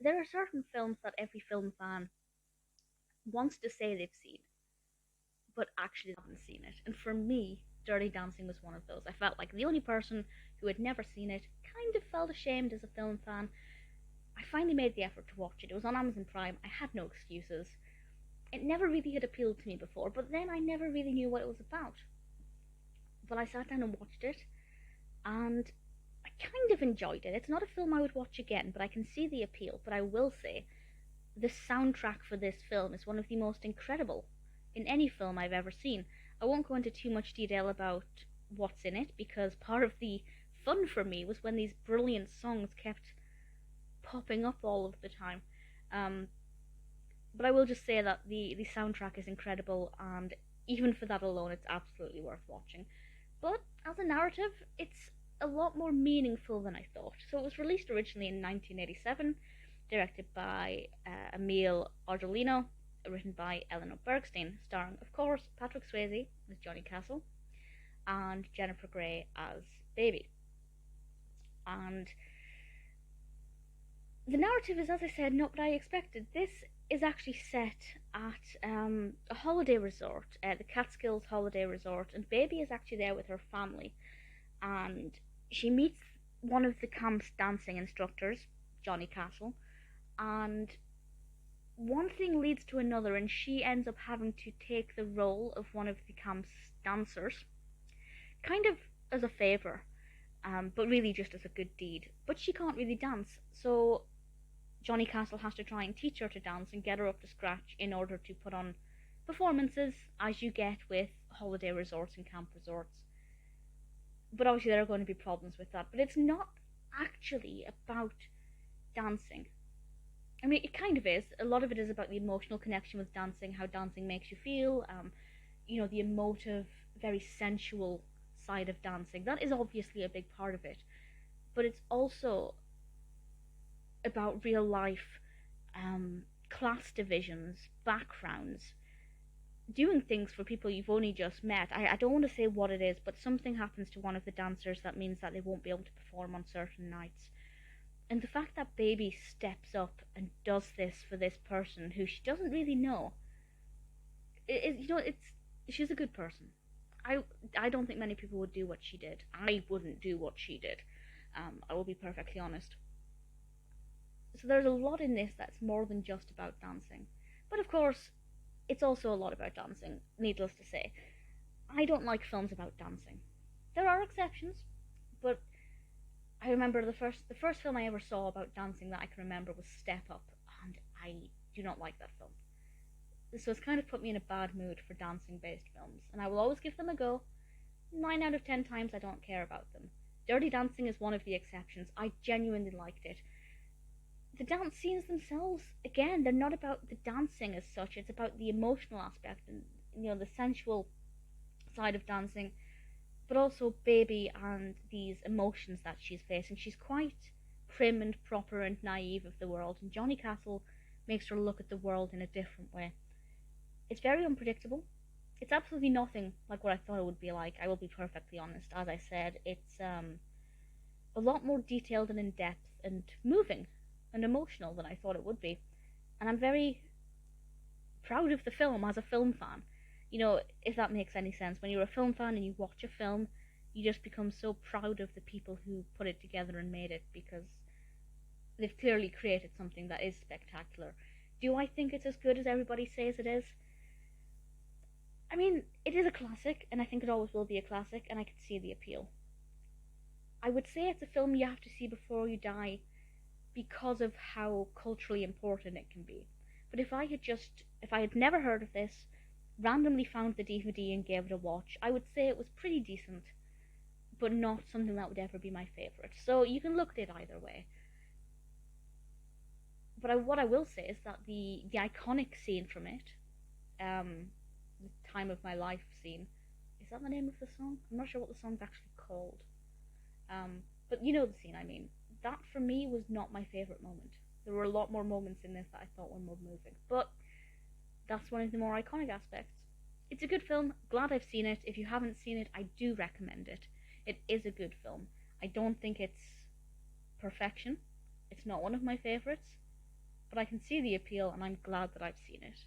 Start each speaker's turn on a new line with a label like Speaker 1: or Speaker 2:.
Speaker 1: there are certain films that every film fan wants to say they've seen, but actually haven't seen it. And for me, Dirty Dancing was one of those. I felt like the only person who had never seen it, kind of felt ashamed as a film fan. I finally made the effort to watch it. It was on Amazon Prime. I had no excuses. It never really had appealed to me before, but then I never really knew what it was about. But I sat down and watched it, and I kind of enjoyed it. It's not a film I would watch again, but I can see the appeal. But I will say, the soundtrack for this film is one of the most incredible in any film I've ever seen. I won't go into too much detail about what's in it, because part of the fun for me was when these brilliant songs kept popping up all of the time. Um, but I will just say that the soundtrack is incredible, and even for that alone, it's absolutely worth watching. But as a narrative, it's a lot more meaningful than I thought. So it was released originally in 1987, directed by Emil Ardolino, written by Eleanor Bergstein, starring, of course, Patrick Swayze as Johnny Castle and Jennifer Grey as Baby. And the narrative is, as I said, not what I expected. This is actually set at a holiday resort, the Catskills Holiday Resort, and Baby is actually there with her family. And she meets one of the camp's dancing instructors, Johnny Castle, and one thing leads to another, and she ends up having to take the role of one of the camp's dancers, kind of as a favour, but really just as a good deed. But she can't really dance, so Johnny Castle has to try and teach her to dance and get her up to scratch in order to put on performances, as you get with holiday resorts and camp resorts. But obviously there are going to be problems with that. But it's not actually about dancing. I mean, it kind of is. A lot of it is about the emotional connection with dancing, how dancing makes you feel, the emotive, very sensual side of dancing. That is obviously a big part of it. But it's also about real life, class divisions, backgrounds, doing things for people you've only just met. I don't want to say what it is, but something happens to one of the dancers that means that they won't be able to perform on certain nights. And the fact that Baby steps up and does this for this person who she doesn't really know, she's a good person. I don't think many people would do what she did. I wouldn't do what she did. I will be perfectly honest. So there's a lot in this that's more than just about dancing. But of course, it's also a lot about dancing, needless to say. I don't like films about dancing. There are exceptions, but I remember the first film I ever saw about dancing that I can remember was Step Up, and I do not like that film. So it's kind of put me in a bad mood for dancing-based films, and I will always give them a go. 9 out of 10 times I don't care about them. Dirty Dancing is one of the exceptions. I genuinely liked it. The dance scenes themselves, again, they're not about the dancing as such. It's about the emotional aspect and the sensual side of dancing, but also Baby and these emotions that she's facing. She's quite prim and proper and naive of the world, and Johnny Castle makes her look at the world in a different way. It's very unpredictable. It's absolutely nothing like what I thought it would be like. I will be perfectly honest. As I said, it's a lot more detailed and in-depth and moving and emotional than I thought it would be. And I'm very proud of the film as a film fan. If that makes any sense. When you're a film fan and you watch a film, you just become so proud of the people who put it together and made it, because they've clearly created something that is spectacular. Do I think it's as good as everybody says it is? I mean, it is a classic, and I think it always will be a classic, and I can see the appeal. I would say it's a film you have to see before you die because of how culturally important it can be. But if I had never heard of this, randomly found the DVD and gave it a watch, I would say it was pretty decent, but not something that would ever be my favourite. So you can look at it either way. But what I will say is that the iconic scene from it, the Time of My Life scene, is that the name of the song? I'm not sure what the song's actually called. But you know the scene I mean. That for me was not my favourite moment. There were a lot more moments in this that I thought were more moving. But that's one of the more iconic aspects. It's a good film. Glad I've seen it. If you haven't seen it, I do recommend it. It is a good film. I don't think it's perfection. It's not one of my favourites. but I can see the appeal, and I'm glad that I've seen it.